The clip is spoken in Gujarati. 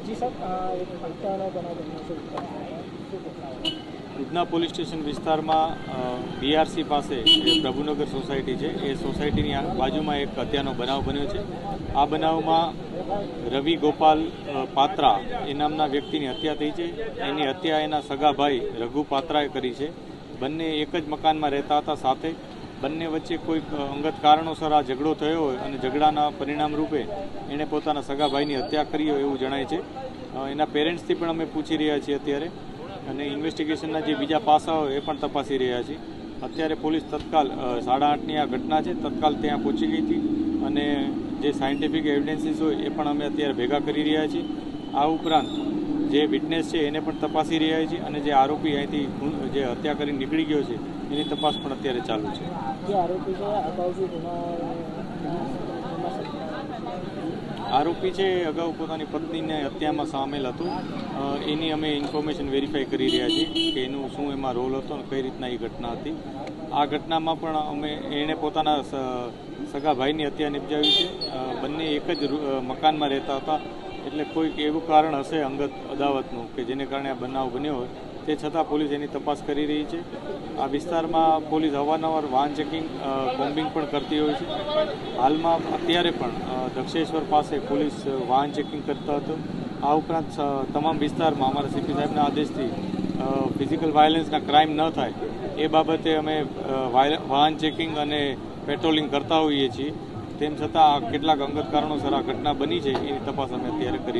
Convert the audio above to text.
જી સાહેબ, એક હત્યાનો બનાવ બન્યો છે ઉધના પોલીસ સ્ટેશન વિસ્તારમાં બીઆરસી પાસે જે પ્રભુનગર સોસાયટી છે એ સોસાયટીની બાજુમાં એક હત્યાનો બનાવ બન્યો છે. આ બનાવમાં રવિ ગોપાલ પાત્રા એ નામના વ્યક્તિની હત્યા થઈ છે. એની હત્યા એના સગા ભાઈ રઘુ પાત્રાએ કરી છે. બંને એક જ મકાનમાં રહેતા હતા સાથે. બંને વચ્ચે કોઈક અંગત કારણોસર આ ઝઘડો થયો હોય અને ઝઘડાના પરિણામ રૂપે એણે પોતાના સગા ભાઈની હત્યા કરી હોય એવું જણાય છે. એના પેરેન્ટ્સથી પણ અમે પૂછી રહ્યા છીએ અત્યારે, અને ઇન્વેસ્ટિગેશનના જે બીજા પાસાઓ એ પણ તપાસી રહ્યા છીએ. અત્યારે પોલીસ તત્કાલ 8:30ની આ ઘટના છે, તત્કાલ ત્યાં પહોંચી ગઈ હતી અને જે સાયન્ટિફિક એવિડન્સીસ હોય એ પણ અમે અત્યારે ભેગા કરી રહ્યા છીએ. આ ઉપરાંત જે વિટનેસ છે એને પણ તપાસી રહ્યા છીએ અને જે આરોપી અહીંથી જે હત્યા કરી નીકળી ગયો છે એની તપાસ પણ અત્યારે ચાલુ છે. જે આરોપી છે અગાઉ આરોપી છે અગાઉ પોતાની પત્નીને હત્યામાં સામેલ હતું. એની અમે ઇન્ફોર્મેશન વેરીફાઈ કરી રહ્યા છીએ કે એનું શું એમાં રોલ હતો અને કઈ રીતના એ ઘટના હતી. આ ઘટનામાં પણ એણે પોતાના સગા ભાઈની હત્યા નિપજાવી છે. બંને એક જ મકાનમાં રહેતા હતા, એટલે કોઈક એવું કારણ હશે અંગત અદાવતનું કે જેને કારણે આ બનાવ બન્યો હોય. તે છતાં પોલીસ એની તપાસ કરી રહી છે. આ વિસ્તારમાં પોલીસ અવારનવાર વાહન ચેકિંગ, કોમ્બિંગ પણ કરતી હોય છે. હાલમાં અત્યારે પણ દક્ષેશ્વર પાસે પોલીસ વાહન ચેકિંગ કરતા હતો. આ ઉપરાંત તમામ વિસ્તારમાં અમારા સીપી સાહેબના આદેશથી ફિઝિકલ વાયલન્સના ક્રાઇમ ન થાય એ બાબતે અમે વાહન ચેકિંગ અને પેટ્રોલિંગ કરતા હોઈએ છીએ. તેમ છતાં કેટલાક અંગત કારણોસર આ ઘટના બની છે એની તપાસ અમે અત્યારે કરી